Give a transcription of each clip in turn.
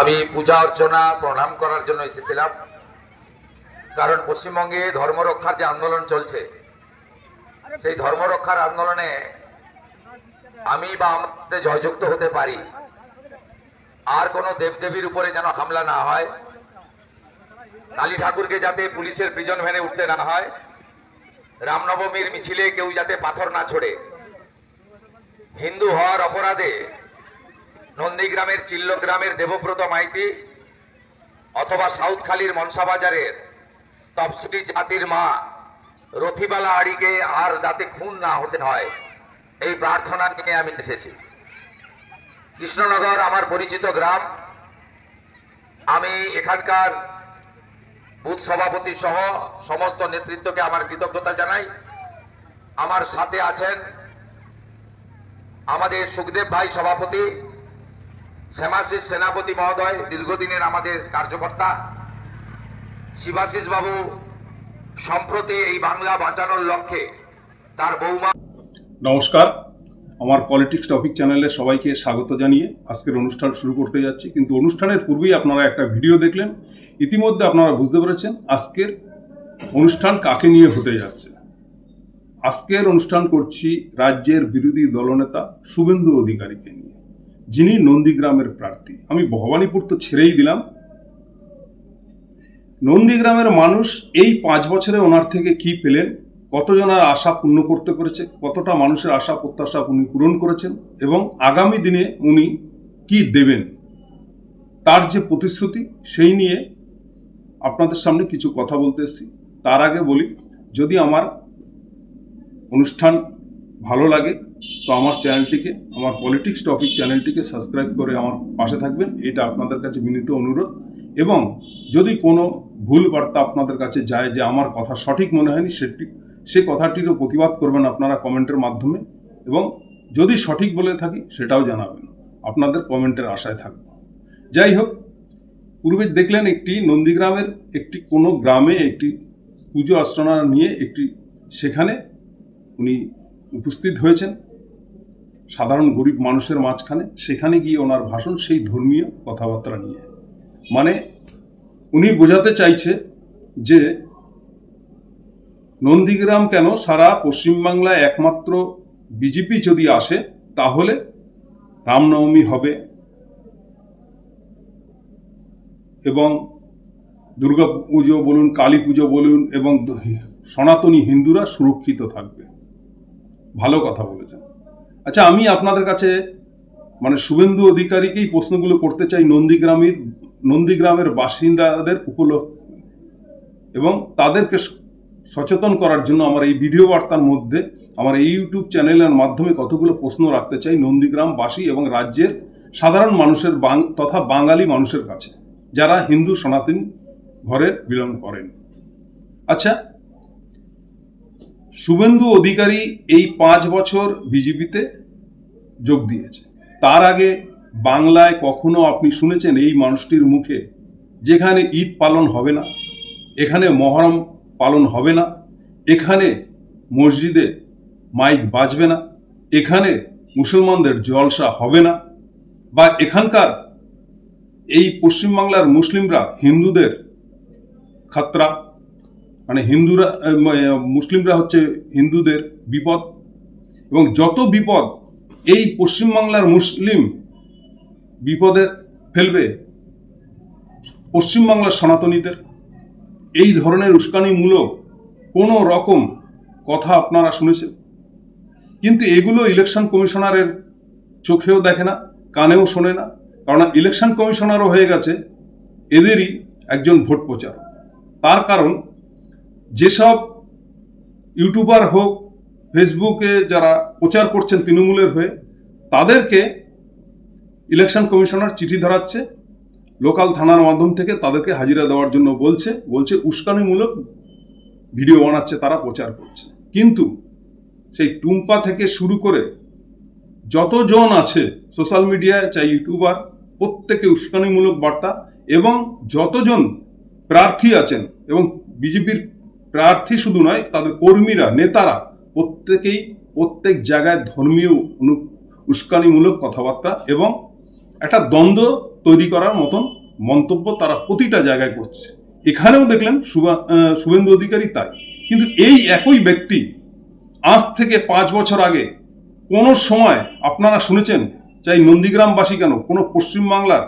আমি পূজা অর্চনা প্রণাম করার জন্য এসেছিলাম, কারণ পশ্চিমবঙ্গে ধর্মরক্ষার যে আন্দোলন চলছে, সেই ধর্মরক্ষার আন্দোলনে আমি বা আমাদের জয়যুক্ত হতে পারি। আর কোনো দেবদেবীর উপরে যেন হামলা না হয়, কালী ঠাকুরকে যাতে পুলিশের প্রিজন ভ্যানে উঠতে না হয়, রামনবমীর মিছিলে কেউ যাতে পাথর না ছোড়ে, হিন্দু হওয়ার অপরাধে নন্দীগ্রামের চিল্লগ্রামের দেবব্রত মাইতি অথবা সাউথখালীর মনসাবাজারের তফসিলি জাতির মা রথিবালা আড়িকে আর যাতে খুন না হতে হয়, এই প্রার্থনা নিয়ে আমি এসেছি। কৃষ্ণনগর আমার পরিচিত গ্রাম। আমি এখানকার বুথ সভাপতি সহ সমস্ত নেতৃত্বকে আমার কৃতজ্ঞতা জানাই। আমার সাথে আছেন আমাদের সুখদেব ভাই সভাপতি, শ্যামাশিস সেনাপতি মহোদয়, দীর্ঘদিনের আমাদের কার্যকর্তা, শিবাশিস বাবু সম্প্রতি এই বাংলা বাঁচানোর লক্ষ্যে তার বৌমা। নমস্কার, আমার পলিটিক্স টপিক চ্যানেলে সবাইকে স্বাগত জানিয়ে আজকের অনুষ্ঠান শুরু করতে যাচ্ছি। কিন্তু অনুষ্ঠানের পূর্বেই আপনারা একটা ভিডিও দেখলেন। ইতিমধ্যে আপনারা বুঝতে পেরেছেন আজকের অনুষ্ঠান কাকে নিয়ে হতে যাচ্ছে। আজকের অনুষ্ঠান করছি রাজ্যের বিরোধী দলনেতা শুভেন্দু অধিকারীকে নিয়ে, যিনি নন্দীগ্রামের প্রার্থী। আমি ভবানীপুর তো ছেড়েই দিলাম, নন্দীগ্রামের মানুষ এই 5 বছরে ওনার থেকে কি পেলেন, কতজনের আশা পূর্ণ করতে পেরেছে, কতটা মানুষের আশা প্রত্যাশা উনি পূরণ করেছেন এবং আগামী দিনে উনি কি দেবেন, তার যে প্রতিশ্রুতি, সেই নিয়ে আপনাদের সামনে কিছু কথা বলতে এসেছি। তার আগে বলি, যদি আমার অনুষ্ঠান ভালো লাগে তো আমার চ্যানেলটিকে, আমার পলিটিক্স টপিক চ্যানেলটিকে সাবস্ক্রাইব করে আমার পাশে থাকবেন, এটা আপনাদের কাছে বিনীত অনুরোধ। এবং যদি কোনো ভুল বার্তা আপনাদের কাছে যায় যে আমার কথা সঠিক মনে হয়নি, সে কথাটিরও প্রতিবাদ করবেন আপনারা কমেন্টের মাধ্যমে, এবং যদি সঠিক বলে থাকি সেটাও জানাবেন। আপনাদের কমেন্টের আশায় থাকবো। যাই হোক, পূর্বে দেখলেন একটি নন্দীগ্রামের একটি কোনো গ্রামে একটি পুজো অর্চনা নিয়ে সেখানে উনি উপস্থিত হয়েছেন সাধারণ গরিব মানুষের মাঝখানে। সেখানে গিয়ে ওনার ভাষণ সেই ধর্মীয় কথাবার্তা নিয়ে, মানে উনি বোঝাতে চাইছে যে নন্দীগ্রাম কেন, সারা পশ্চিমবাংলায় একমাত্র বিজেপি যদি আসে তাহলে রামনবমী হবে এবং দুর্গা পুজো বলুন, কালী পুজো বলুন, এবং সনাতনী হিন্দুরা সুরক্ষিত থাকবে। ভালো কথা বলেছেন। আচ্ছা, আমি আপনাদের কাছে মানে শুভেন্দু অধিকারীকেই প্রশ্নগুলো করতে চাই নন্দীগ্রামের বাসিন্দাদের উপলক্ষে, এবং তাদেরকে সচেতন করার জন্য আমার এই ভিডিও বার্তার মধ্যে, আমার এই ইউটিউব চ্যানেলের মাধ্যমে কতগুলো প্রশ্ন রাখতে চাই নন্দীগ্রামবাসী এবং রাজ্যের সাধারণ মানুষের তথা বাঙালি মানুষের কাছে, যারা হিন্দু সনাতন ঘরে বিলং করেন। আচ্ছা, শুভেন্দু অধিকারী এই 5 বছর বিজেপিতে যোগ দিয়েছে। তার আগে বাংলায় কখনো আপনি শুনেছেন এই মানুষটির মুখে যেখানে ঈদ পালন হবে না, এখানে মহরম পালন হবে না, এখানে মসজিদে মাইক বাজবে না, এখানে মুসলমানদের জলসা হবে না, বা এখানকার এই পশ্চিমবাংলার মুসলিমরা হিন্দুদের খাতরা, মানে মুসলিমরা হচ্ছে হিন্দুদের বিপদ, এবং যত বিপদ এই পশ্চিমবাংলার মুসলিম বিপদে ফেলবে পশ্চিমবাংলার সনাতনীদের। এই ধরনের উস্কানিমূলক কোনো রকম কথা আপনারা শুনেছেন, কিন্তু এগুলো ইলেকশন কমিশনারের চোখেও দেখে না, কানেও শোনে না, কারণ ইলেকশন কমিশনারও হয়ে গেছে এদেরই একজন ভোট প্রচার। তার কারণ যেসব ইউটিউবার হোক, ফেসবুকে যারা প্রচার করছেন তৃণমূলের হয়ে, তাদেরকে ইলেকশন কমিশনার চিঠি ধরাচ্ছে, লোকাল থানার মাধ্যম থেকে তাদেরকে হাজিরা দেওয়ার জন্য বলছে উস্কানিমূলক ভিডিও বানাচ্ছে, তারা প্রচার করছে। কিন্তু সেই টুম্পা থেকে শুরু করে যতজন আছে সোশ্যাল মিডিয়ায়, চাই ইউটিউবার, প্রত্যেকে উস্কানিমূলক বার্তা, এবং যতজন প্রার্থী আছেন এবং বিজেপির প্রার্থী শুধু নয়, তাদের কর্মীরা, নেতারা প্রত্যেকেই প্রত্যেক জায়গায় ধর্মীয় উস্কানিমূলক কথাবার্তা এবং একটা দ্বন্দ্ব তৈরি করার মতন মন্তব্য তারা প্রতিটা জায়গায় করছে। এখানেও দেখলেন শুভেন্দু অধিকারী তাই। কিন্তু এই একই ব্যক্তি আজ থেকে 5 বছর আগে কোন সময় আপনারা শুনেছেন, চাই নন্দীগ্রামবাসী কেন, কোনো পশ্চিমবাংলার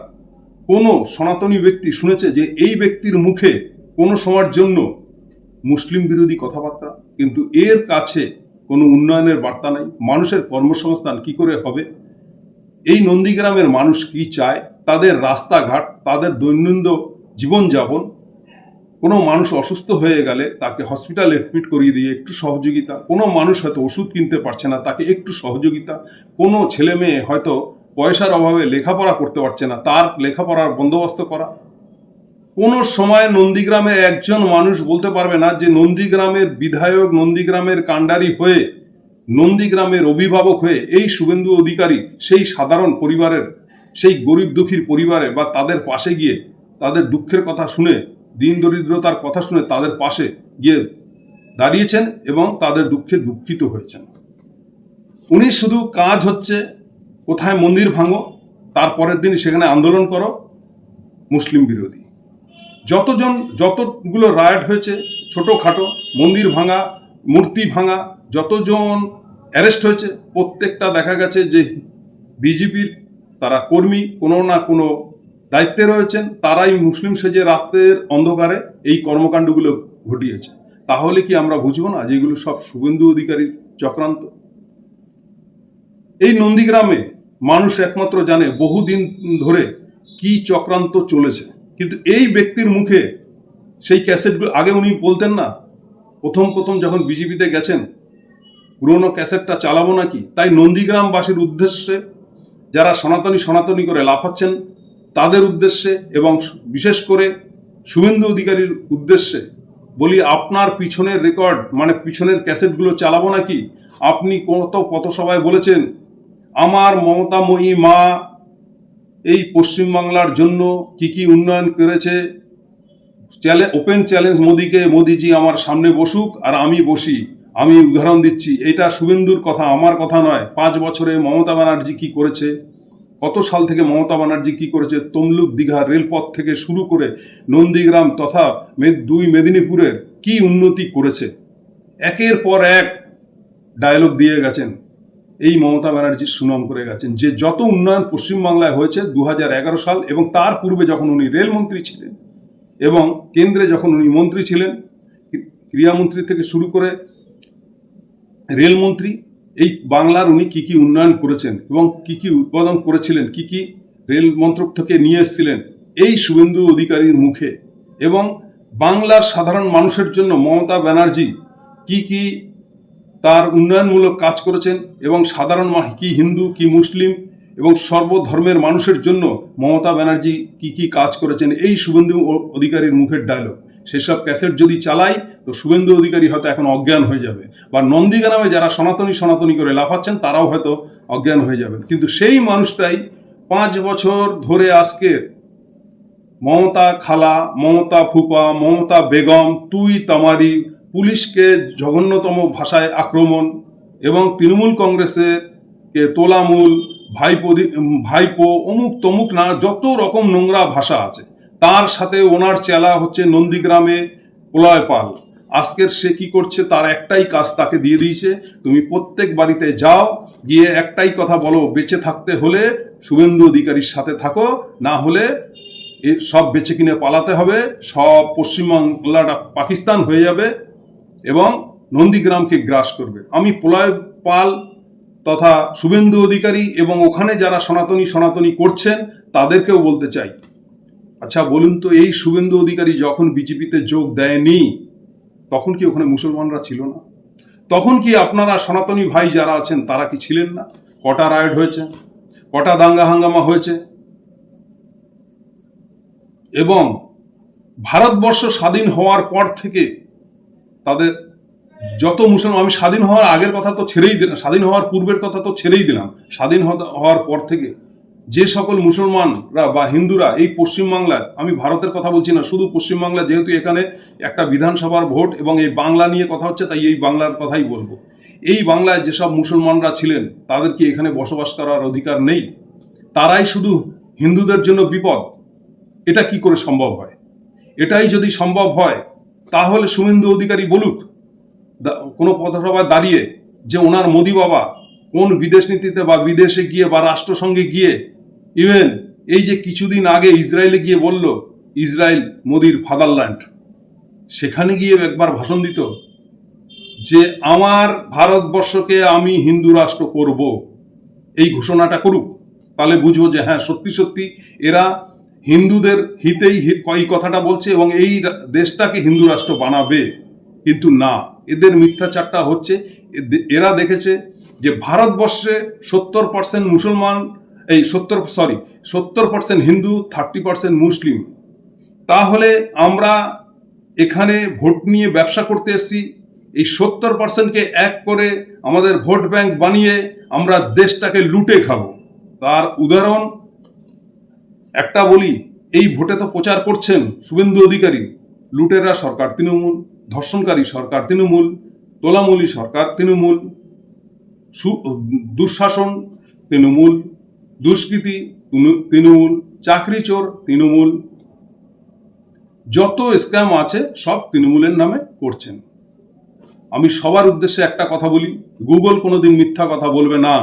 কোনো সনাতনী ব্যক্তি শুনেছে যে এই ব্যক্তির মুখে কোনো সময়ের জন্য মুসলিম বিরোধী কথাবার্তা? কিন্তু এর কাছে কোনো উন্নয়নের বার্তা নাই। মানুষের কর্মসংস্থান কি করে হবে, এই নন্দীগ্রামের মানুষ কি চায়, তাদের রাস্তাঘাট, তাদের দৈনন্দিন জীবনযাপন, কোনো মানুষ অসুস্থ হয়ে গেলে তাকে হসপিটালে এডমিট করিয়ে দিয়ে একটু সহযোগিতা, কোনো মানুষ হয়তো ওষুধ কিনতে পারছে না তাকে একটু সহযোগিতা, কোনো ছেলে মেয়ে হয়তো পয়সার অভাবে লেখাপড়া করতে পারছে না তার লেখাপড়ার বন্দোবস্ত করা। কোনো সময় নন্দীগ্রামে একজন মানুষ বলতে পারবে না যে নন্দীগ্রামের বিধায়ক, নন্দীগ্রামের কাণ্ডারি হয়ে, নন্দীগ্রামের অভিভাবক হয়ে এই শুভেন্দু অধিকারী সেই সাধারণ পরিবারের, সেই গরিব দুঃখীর পরিবারে বা তাদের পাশে গিয়ে তাদের দুঃখের কথা শুনে, দিন দরিদ্রতার কথা শুনে তাদের পাশে গিয়ে দাঁড়িয়েছেন এবং তাদের দুঃখে দুঃখিত হয়েছেন। উনি শুধু কাজ হচ্ছে কোথায় মন্দির ভাঙো, তারপরের দিন সেখানে আন্দোলন করো, মুসলিম বিরোধী। যতগুলো রায়ট হয়েছে ছোটখাটো, মন্দির ভাঙা, মূর্তি ভাঙা, যতজন অ্যারেস্ট হয়েছে প্রত্যেকটা দেখা গেছে যে বিজেপির তারা কর্মী, কোনো না কোনো দায়িত্বে রয়েছেন, তারাই মুসলিম সেজে রাতের অন্ধকারে এই কর্মকাণ্ডগুলো ঘটিয়েছে। তাহলে কি আমরা বুঝবো না যে এগুলো সব শুভেন্দু অধিকারীর চক্রান্ত? এই নন্দীগ্রামে মানুষ একমাত্র জানে বহুদিন ধরে কি চক্রান্ত চলেছে, কিন্তু এই ব্যক্তির মুখে সেই ক্যাসেটগুলো আগে উনি বলতেন না, প্রথম যখন বিজেপিতে গেছেন পুরোনো ক্যাসেটটা চালাবো নাকি, তাই নন্দীগ্রামবাসীর উদ্দেশ্যে যারা সনাতনী করে লাফাচ্ছেন তাদের উদ্দেশ্যে এবং বিশেষ করে শুভেন্দু অধিকারীর উদ্দেশ্যে বলি, আপনার পিছনের রেকর্ড মানে পিছনের ক্যাসেটগুলো চালাবো নাকি? আপনি কত সভায় বলেছেন আমার মমতাময়ী মা এই পশ্চিমবাংলার জন্য কি কি উন্নয়ন করেছে, ওপেন চ্যালেঞ্জ মোদিকে, মোদিজি আমার সামনে বসুক আর আমি বসি, আমি উদাহরণ দিচ্ছি। এটা শুভেন্দুর কথা, আমার কথা নয়। 5 বছরে মমতা ব্যানার্জি কি করেছে, কত সাল থেকে মমতা ব্যানার্জি কি করেছে, তমলুক দীঘা রেলপথ থেকে শুরু করে নন্দীগ্রাম তথা 2 মেদিনীপুরের কি উন্নতি করেছে, একের পর এক ডায়লগ দিয়ে গেছেন। এই মমতা ব্যানার্জির সুনাম করে গেছেন যে যত উন্নয়ন পশ্চিমবাংলায় হয়েছে 2011 সাল এবং তার পূর্বে যখন উনি রেলমন্ত্রী ছিলেন এবং কেন্দ্রে যখন উনি মন্ত্রী ছিলেন, ক্রীড়ামন্ত্রী থেকে শুরু করে রেলমন্ত্রী, এই বাংলার উনি কি কি উন্নয়ন করেছেন এবং কি কি উৎপাদন করেছিলেন, কি কি রেল মন্ত্রক থেকে নিয়ে এসেছিলেন এই শুভেন্দু অধিকারীর মুখে। এবং বাংলার সাধারণ মানুষের জন্য মমতা ব্যানার্জি কি কি তার উন্নয়নমূলক কাজ করেছেন এবং সাধারণ কি হিন্দু কি মুসলিম এবং সর্বধর্মের মানুষের জন্য মমতা ব্যানার্জি কি কি কাজ করেছেন, এই শুভেন্দু অধিকারীর মুখের ডায়লগ। সেসব ক্যাসেট যদি চালাই তো শুভেন্দু অধিকারী হয়তো এখন অজ্ঞান হয়ে যাবে, বা নন্দীগ্রামে যারা সনাতনী করে লাফাচ্ছেন তারাও হয়তো অজ্ঞান হয়ে যাবেন। কিন্তু সেই মানুষটাই 5 বছর ধরে আজকে মমতা খালা, মমতা ফুপা, মমতা বেগম, তুই তামারি, পুলিশকে জঘন্যতম ভাষায় আক্রমণ এবং তৃণমূল কংগ্রেসের কে তোলামূল, ভাইপো, অমুক তমুক না যত রকম নোংরা ভাষা আছে, তার সাথে ওনার চেলা হচ্ছে নন্দীগ্রামে প্রলয় পাল। আজকের সে কি করছে, তার একটাই কাজ তাকে দিয়ে দিয়েছে, তুমি প্রত্যেক বাড়িতে যাও, গিয়ে একটাই কথা বলো, বেঁচে থাকতে হলে শুভেন্দু অধিকারীর সাথে থাকো, না হলে সব বেঁচে কিনে পালাতে হবে, সব পশ্চিমবাংলাটা পাকিস্তান হয়ে যাবে এবং নন্দীগ্রামকে গ্রাস করবে। আমি প্রলয় পাল তথা শুভেন্দু অধিকারী এবং ওখানে যারা সনাতনী করছেন তাদেরকেও বলতে চাই, আচ্ছা বলুন তো, এই শুভেন্দু অধিকারী যখন বিজেপিতে যোগ দেয়নি তখন কি ওখানে মুসলমানরা ছিল না? তখন কি আপনারা সনাতনী ভাই যারা আছেন তারা কি ছিলেন না? কটা রায়ট হয়েছে, কটা দাঙ্গা হাঙ্গামা হয়েছে। এবং ভারতবর্ষ স্বাধীন হওয়ার পর থেকে তাদের যত মুসলমান, আমি স্বাধীন হওয়ার আগের কথা তো ছেড়েই দিলাম, স্বাধীন হওয়ার পূর্বের কথা তো ছেড়েই দিলাম, স্বাধীন হওয়ার পর থেকে যে সকল মুসলমানরা বা হিন্দুরা এই পশ্চিমবাংলায়, আমি ভারতের কথা বলছি না, শুধু পশ্চিমবাংলা, যেহেতু এখানে একটা বিধানসভার ভোট এবং এই বাংলা নিয়ে কথা হচ্ছে তাই এই বাংলার কথাই বলবো। এই বাংলায় যেসব মুসলমানরা ছিলেন তাদের কি এখানে বসবাস করার অধিকার নেই? তারাই শুধু হিন্দুদের জন্য বিপদ, এটা কি করে সম্ভব হয়? এটাই যদি সম্ভব হয় তাহলে শুভেন্দু অধিকারী বলুক কোনো পথসভায় দাঁড়িয়ে যে ওনার মোদি বাবা কোন বিদেশ নীতিতে বা বিদেশে গিয়ে বা রাষ্ট্রসংঘে গিয়ে, ইভেন এই যে কিছুদিন আগে ইসরায়েলে গিয়ে বলল ইসরায়েল মোদির ফাদারল্যান্ড, সেখানে গিয়ে একবার ভাষণ দিত যে আমার ভারতবর্ষকে আমি হিন্দু রাষ্ট্র করব, এই ঘোষণাটা করুক। তাহলে বুঝবো যে হ্যাঁ সত্যি সত্যি এরা হিন্দুদের হিতেই এই কথাটা বলছে এবং এই দেশটাকে হিন্দু রাষ্ট্র বানাবে। কিন্তু না, এদের মিথ্যাচারটা হচ্ছে। এরা দেখেছে যে ভারতবর্ষে 70% মুসলমান, এই 70% হিন্দু, 30% মুসলিম। তাহলে আমরা এখানে ভোট নিয়ে ব্যবসা করতে এসেছি, এই 70%কে এক করে আমাদের ভোট ব্যাংক বানিয়ে আমরা দেশটাকে লুটে খাবো। তার উদাহরণ একটা বলি, এই ভোটে তো প্রচার করছেন শুভেন্দু অধিকারী, লুটেরা সরকার তৃণমূল, ধর্ষণকারী সরকার তৃণমূল, তোলামূলী সরকার তৃণমূল, দুঃশাসন তৃণমূল, দুষ্কৃতি তৃণমূল, চাকরি চোর তৃণমূল, যত স্ক্যাম আছে সব তৃণমূলের নামে করছেন। আমি সবার উদ্দেশ্যে একটা কথা বলি, গুগল কোনোদিন মিথ্যা কথা বলবে না,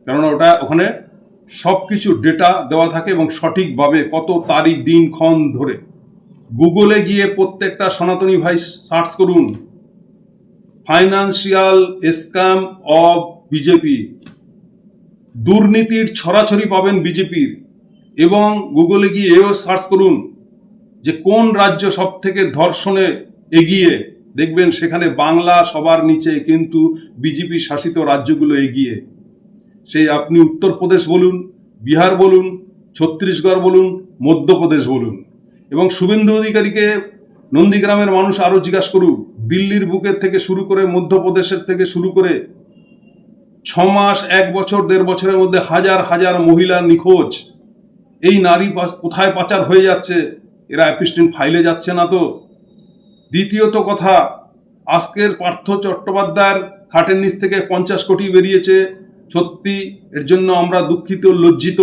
কারণ ওখানে সবকিছু ডেটা দেওয়া থাকে এবং সঠিকভাবে কত তারিখ দিন ক্ষণ ধরে। গুগলে গিয়ে প্রত্যেকটা সনাতনী ভাই সার্চ করুন ফাইন্যান্সিয়াল স্ক্যাম অফ বিজেপি, দুর্নীতির ছড়াছড়ি পাবেন বিজেপির। এবং গুগলে গিয়ে এও সার্চ করুন যে কোন রাজ্য সব থেকে ধর্ষণে এগিয়ে, দেখবেন সেখানে বাংলা সবার নিচে, কিন্তু বিজেপি শাসিত রাজ্যগুলো এগিয়ে। সেই আপনি উত্তরপ্রদেশ বলুন, বিহার বলুন, ছত্তিশগড় বলুন, মধ্যপ্রদেশ বলুন। এবং শুভেন্দু অধিকারীকে নন্দীগ্রামের মানুষ আরো জিজ্ঞাসা করুক, দিল্লির বুকের থেকে শুরু করে, মধ্যপ্রদেশের থেকে শুরু করে 6 মাস, 1 বছর, 1.5 বছরের মধ্যে হাজার হাজার মহিলা নিখোঁজ। এই নারী কোথায় পাচার হয়ে যাচ্ছে? এরা অ্যাপিস্টিন ফাইলে যাচ্ছে না তো? দ্বিতীয়ত কথা, আজকের পার্থ চট্টোপাধ্যায়ের খাটের নিচ থেকে 50 কোটি বেরিয়েছে, সত্যি এর জন্য আমরা দুঃখিত, লজ্জিত।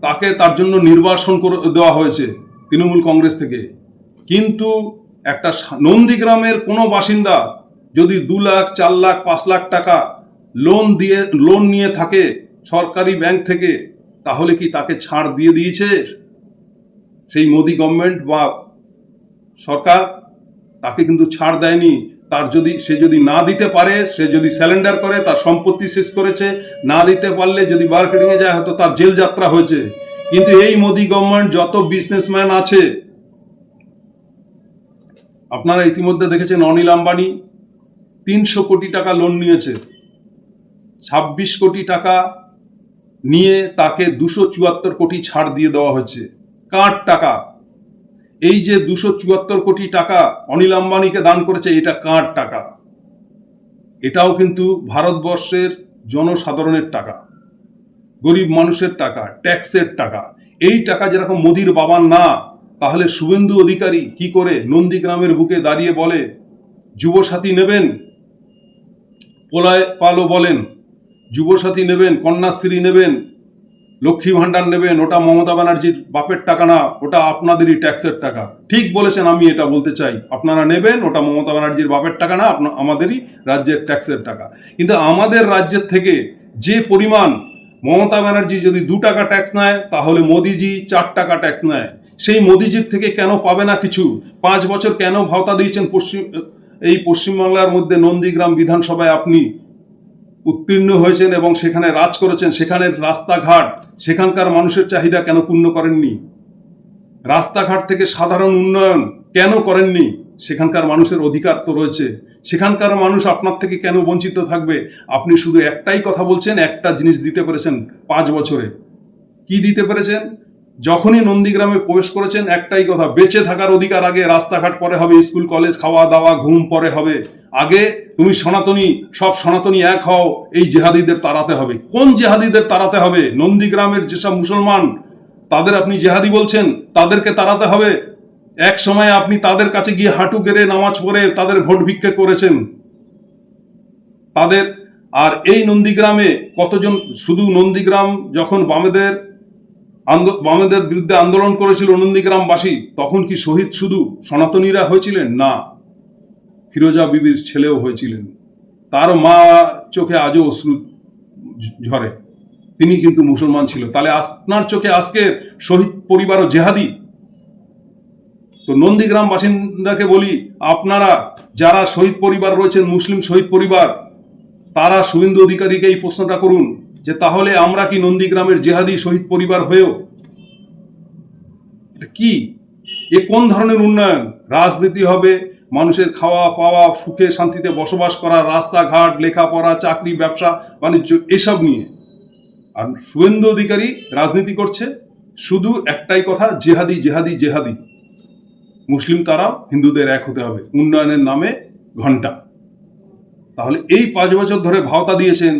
তাকে তার জন্য নির্বাসন করে দেওয়া হয়েছে তৃণমূল কংগ্রেস থেকে। কিন্তু একটা নন্দীগ্রামের কোনো বাসিন্দা যদি 2 লাখ, 4 লাখ, 5 লাখ টাকা লোন নিয়ে থাকে সরকারি ব্যাংক থেকে, তাহলে কি তাকে ছাড় দিয়ে দিয়েছে সেই মোদি গভর্নমেন্ট বা সরকার? তাকে কিন্তু ছাড় দেয়নি। সে যদি না দিতে পারে, সে যদি স্যালেন্ডার করে, তার সম্পত্তি শেষ করেছে, না দিতে পারলে যদি মার্কেটিং এ যায় হয়তো তার জেল যাত্রা হয়েছে। কিন্তু এই মোদি গভর্নমেন্ট যত বিজনেসম্যান আছে, আপনারা ইতিমধ্যে দেখেছেন অনিল আম্বানি 300 কোটি টাকা লোন নিয়েছে, 26 কোটি টাকা নিয়ে তাকে 274 কোটি ছাড় দিয়ে দেওয়া হয়েছে। কার টাকা? এই যে 274 কোটি টাকা অনিল আম্বানিকে দান করেছে, এটা কার টাকা? এটাও কিন্তু ভারতবর্ষের জনসাধারণের টাকা, গরিব মানুষের টাকা, ট্যাক্সের টাকা। এই টাকা যেরকম মোদির বাবার না, তাহলে শুভেন্দু অধিকারী কি করে নন্দীগ্রামের বুকে দাঁড়িয়ে বলে যুবসাথী নেবেন? প্রলয় পালও বলেন যুবসাথী নেবেন, কন্যাশ্রী নেবেন, লক্ষ্মী ভান্ডার নেবেন, ওটা মমতা ব্যানার্জির বাপের টাকা না, ওটা আপনাদেরই ট্যাক্সের টাকা। ঠিক বলেছেন, আমি এটা বলতে চাই, আপনারা নেবেন, ওটা মমতা ব্যানার্জির বাপের টাকা না, আমাদেরই রাজ্যের ট্যাক্সের টাকা। কিন্তু আমাদের রাজ্যের থেকে যে পরিমাণ, মমতা ব্যানার্জি যদি 2 টাকা ট্যাক্স নেয়, তাহলে মোদিজি 4 টাকা ট্যাক্স নেয়। সেই মোদিজির থেকে কেন পাবে না কিছু? 5 বছর কেন ভাওতা দিয়েছেন? এই পশ্চিমবাংলার মধ্যে নন্দীগ্রাম বিধানসভায় আপনি উত্তীর্ণ হয়েছেন এবং সেখানে রাজ করেছেন। সেখানের রাস্তাঘাট, সেখানকার মানুষের চাহিদা কেন পূর্ণ করেননি? রাস্তাঘাট থেকে সাধারণ উন্নয়ন কেন করেননি? সেখানকার মানুষের অধিকার তো রয়েছে। সেখানকার মানুষ আপনার থেকে কেন বঞ্চিত থাকবে? আপনি শুধু একটাই কথা বলছেন, একটা জিনিস দিতে পেরেছেন 5 বছরে। কি দিতে পেরেছেন? যখনই নন্দীগ্রামে প্রবেশ করেছেন, একটাই কথা, বেঁচে থাকার অধিকার আগে, রাস্তাঘাট পরে হবে, স্কুল কলেজ, খাওয়া দাওয়া, ঘুম পরে হবে। আগে তুমি সনাতনী, সব সনাতনী এক হও, এই জেহাদিদের তাড়াতে হবে। কোন জেহাদিদের তাড়াতে হবে? নন্দীগ্রামের যেসব মুসলমান, তাদের আপনি জেহাদি বলছেন, তাদেরকে তাড়াতে হবে। এক সময় আপনি তাদের কাছে গিয়ে হাঁটু গেড়ে নামাজ পড়ে তাদের ভোট ভিক্ষা করেছেন তাদের। আর এই নন্দীগ্রামে কতজন, শুধু নন্দীগ্রাম যখন বামেদের বামেদের বিরুদ্ধে আন্দোলন করেছিল নন্দীগ্রামবাসী, তখন কি শহীদ শুধু সনাতনীরা হয়েছিলেন? না, ফিরোজা বিবির ছেলেও হয়েছিলেন। তার মা চোখে আজও অশ্রু ঝরে, তিনি কিন্তু মুসলমান ছিল। তাহলে আপনার চোখে আজকে শহীদ পরিবারও জেহাদি? তো নন্দীগ্রাম বাসিন্দাকে বলি, আপনারা যারা শহীদ পরিবার রয়েছেন, মুসলিম শহীদ পরিবার, তারা শুভেন্দু অধিকারীকে এই প্রশ্নটা করুন যে তাহলে আমরা কি নন্দীগ্রামের জেহাদি শহীদ পরিবার হয়েও? কি এ কোন ধরনের উন্নয়ন? রাজনীতি হবে, মানুষের খাওয়া পাওয়া, সুখে শান্তিতে বসবাস করা, রাস্তাঘাট, লেখাপড়া, চাকরি, ব্যবসা বাণিজ্য এসব নিয়ে। আর শুভেন্দু অধিকারী রাজনীতি করছে শুধু একটাই কথা, জেহাদি জেহাদি জেহাদি। মুসলিম তারা হিন্দুদের এক হতে হবে, উন্নয়নের নামে ঘন্টা। তাহলে এই 5 বছর ধরে ভাওতা দিয়েছেন,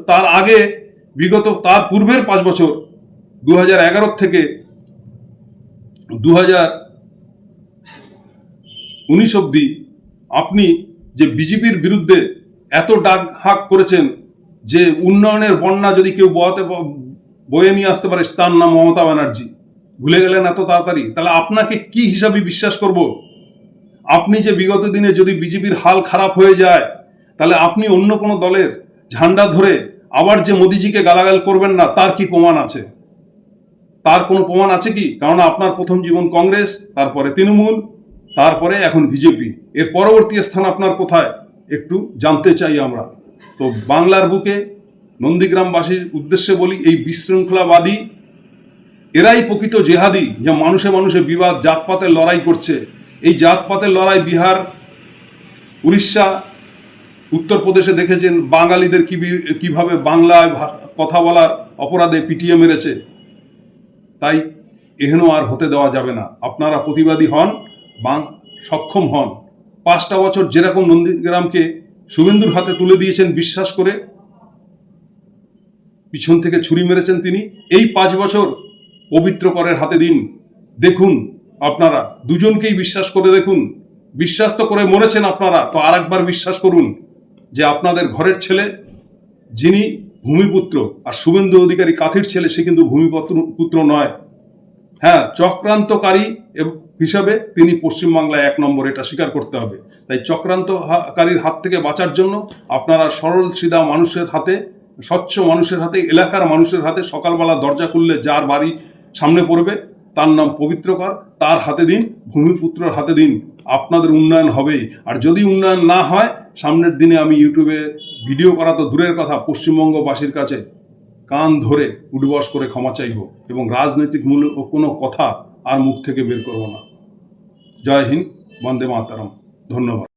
তার আগে বিগত তার পূর্বের 5 বছর 2011 থেকে 2019 অব্দি আপনি যে বিজেপির বিরুদ্ধে এত ডাক হাক করেছেন যে উন্নয়নের বন্যা যদি কেউ বয়ে নিয়ে আসতে পারে তার নাম মমতা ব্যানার্জি। ভুলে গেলেন এত তাড়াতাড়ি? তাহলে আপনাকে কি হিসাবে বিশ্বাস করব? আপনি যে বিগত দিনে যদি বিজেপির হাল খারাপ হয়ে যায়, তাহলে আপনি অন্য কোনো দলের ঝান্ডা ধরে আবার যে মোদিজিকে গালাগাল করবেন না, তার কি প্রমাণ আছে? তার কোনো প্রমাণ আছে কি? কারণ আপনার প্রথম জীবন কংগ্রেস, তারপরে তৃণমূল, তারপরে এখন বিজেপি। এর পরবর্তী স্থান আপনার কোথায় একটু জানতে চাই আমরা। তো বাংলার বুকে নন্দীগ্রামবাসীর উদ্দেশ্যে বলি, এই বিশৃঙ্খলাবাদী এরাই প্রকৃত জেহাদি, যে মানুষে মানুষে বিবাদ, জাতপাতের লড়াই করছে। এই জাতপাতের লড়াই বিহার, উড়িষ্যা, উত্তরপ্রদেশে দেখেছেন বাঙালিদের কিভাবে বাংলায় কথা বলার অপরাধে পিটিয়ে মেরেছে। তাই এহেন আর হতে দেওয়া যাবে না। আপনারা প্রতিবাদী হন, সক্ষম হন। 5টা বছর যেরকম নন্দীগ্রামকে শুভেন্দুর হাতে তুলে দিয়েছেন বিশ্বাস করে, পিছন থেকে ছুরি মেরেছেন তিনি, এই 5 বছর পবিত্র করের হাতে দিন। দেখুন, আপনারা দুজনকেই বিশ্বাস করে দেখুন। বিশ্বাস তো করে মরেছেন আপনারা, তো আরেকবার বিশ্বাস করুন যে আপনাদের ঘরের ছেলে যিনি ভূমিপুত্র, আর শুভেন্দু অধিকারী কাথির ছেলে, সে কিন্তু ভূমিপুত্র নয়। হ্যাঁ, চক্রান্তকারী হিসাবে তিনি পশ্চিমবাংলায় 1 নম্বর, এটা স্বীকার করতে হবে। তাই চক্রান্তকারীর হাত থেকে বাঁচার জন্য আপনারা সরল সিধা মানুষের হাতে, স্বচ্ছ মানুষের হাতে, এলাকার মানুষের হাতে, সকালবেলা দরজা খুললে যার বাড়ি সামনে পড়বে তার নাম পবিত্রকর, তার হাতে দিন, ভূমিপুত্রের হাতে দিন। আপনাদের উন্নয়ন হবেই। আর যদি উন্নয়ন না হয়, সামনের দিনে আমি ইউটিউবে ভিডিও করা তো দূরের কথা, পশ্চিমবঙ্গবাসীর কাছে কান ধরে উঠবস করে ক্ষমা চাইব, এবং রাজনৈতিক মূল্য কোনো কথা আর মুখ থেকে বের করব না। জয় হিন্দ, বন্দে মাতরম। ধন্যবাদ।